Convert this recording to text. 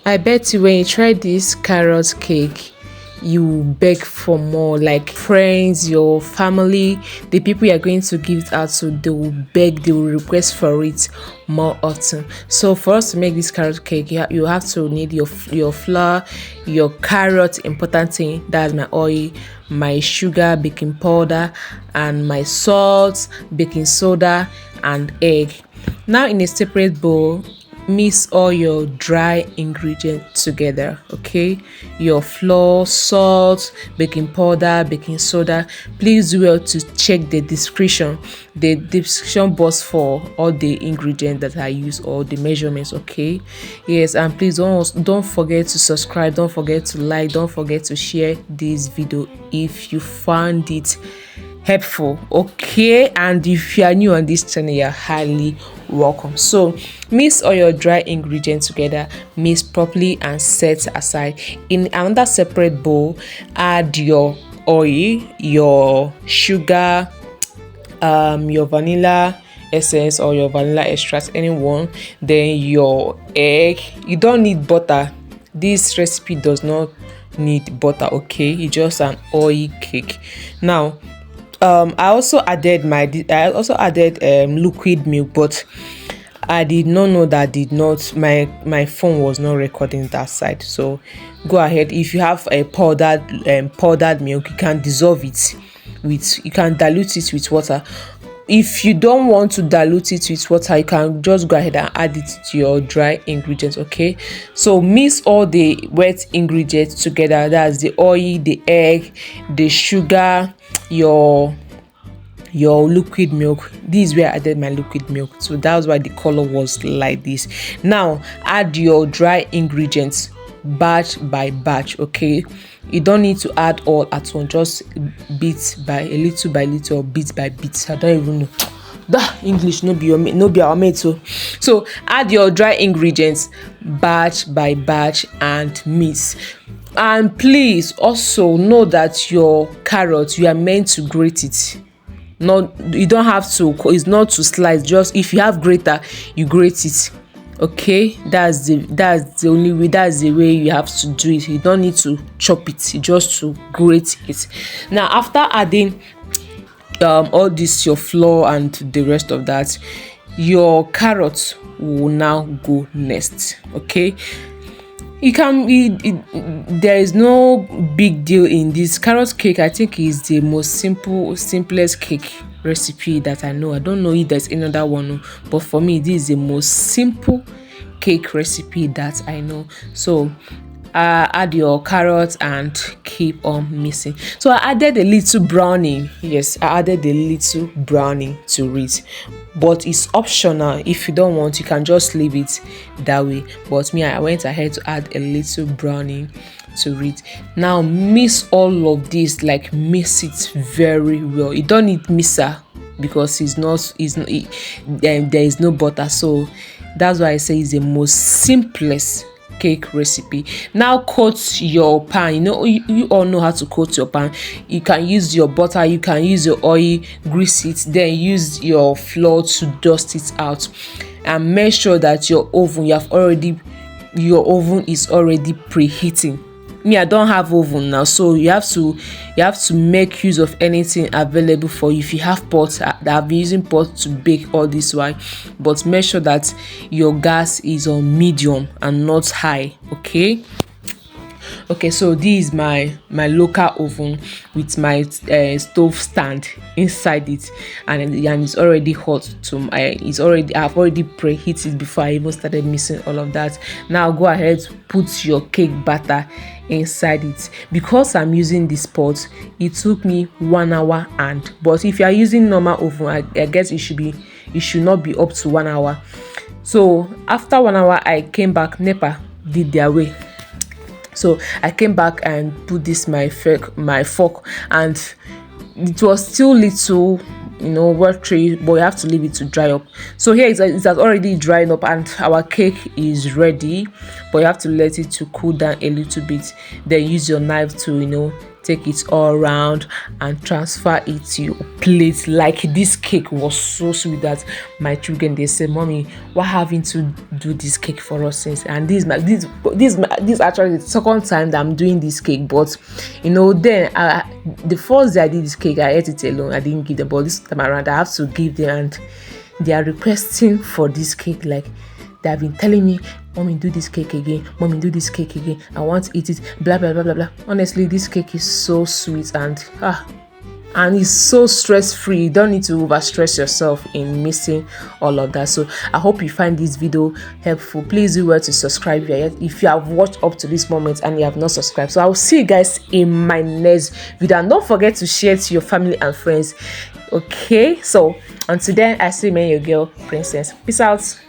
I bet you when you try this carrot cake, you will beg for more. Like friends, your family, the people you are going to give it out to, they will beg, they will request for it more often. So for us to make this carrot cake, you have to need your flour, your carrot, important thing, that's my oil, my sugar, baking powder, and my salt, baking soda, and egg. Now in a separate bowl, mix all your dry ingredients together. Okay, your flour, salt, baking powder, baking soda. Please do well to check the description box for all the ingredients that I use or the measurements. Okay, yes, and please don't forget to subscribe, don't forget to like, don't forget to share this video if you found it helpful. Okay, and if you are new on this channel, you're highly welcome. So mix all your dry ingredients together, mix properly, and set aside. In another separate bowl, add your oil, your sugar, your vanilla essence or your vanilla extract, anyone, then your egg. You don't need butter. This recipe does not need butter. Okay, it's just an oil cake. Now I also added liquid milk, but I did not know that did not my phone was not recording that side. So go ahead, if you have a powdered milk, you can dissolve it you can dilute it with water. If you don't want to dilute it with water, you can just go ahead and add it to your dry ingredients. Okay, so mix all the wet ingredients together, that's the oil, the egg, the sugar, your liquid milk. This is where I added my liquid milk, so that's why the color was like this. Now add your dry ingredients batch by batch. Okay, you don't need to add all at once, just bit by little, bit by bit. I don't even know that English no be our mate. So add your dry ingredients batch by batch and mix. And please also know that your carrot, you are meant to grate it. Not, you don't have to, it's not to slice, just if you have grater, you grate it. Okay, that's the only way, that's the way you have to do it. You don't need to chop it, just to grate it. Now after adding all this, your flour and the rest of that, your carrots will now go next. Okay, there is no big deal in this carrot cake. I think is the most simplest cake recipe that I know. I don't know if there's another one, but for me this is the most simple cake recipe that I know. So add your carrots and keep on mixing. So I added a little brownie. Yes, I added a little brownie to it, but it's optional. If you don't want, you can just leave it that way, but me, I went ahead to add a little brownie to it. Now mix all of this, like mix it very well. You don't need mixer because there is no butter, so that's why I say it's the most simplest cake recipe. Now coat your pan. You all know how to coat your pan. You can use your butter, you can use your oil, grease it, then use your flour to dust it out, and make sure that your oven is already preheating. Me, I don't have oven now, so you have to make use of anything available for you. If you have pots, I've been using pots to bake all this while, but make sure that your gas is on medium and not high. Okay, so this is my local oven with my stove stand inside it, and it's already hot. I've already preheated before I even started mixing all of that. Now go ahead, put your cake batter inside it. Because I'm using this pot, it took me 1 hour, but if you are using normal oven, I guess it should not be up to 1 hour. So after 1 hour, I came back. NEPA did their way. So I came back and put this my fork, and it was still little, watery, but you have to leave it to dry up. So here it has already dried up and our cake is ready, but you have to let it to cool down a little bit. Then use your knife to take it all around and transfer it to your plate. Like, this cake was so sweet that my children, they said, "Mommy, why having to do this cake for us since?" And this actually the second time that I'm doing this cake. But then the first day I did this cake, I ate it alone. I didn't give them, but this time around I have to give them, and they are requesting for this cake. Like, they have been telling me, "Mommy, do this cake again. Mommy, do this cake again. I want to eat it." Blah blah blah blah blah. Honestly, this cake is so sweet, and it's so stress-free. You don't need to overstress yourself in missing all of that. So I hope you find this video helpful. Please do well to subscribe if you have watched up to this moment and you have not subscribed. So I will see you guys in my next video, and don't forget to share to your family and friends. Okay, so until then, I see you, your girl Princess. Peace out.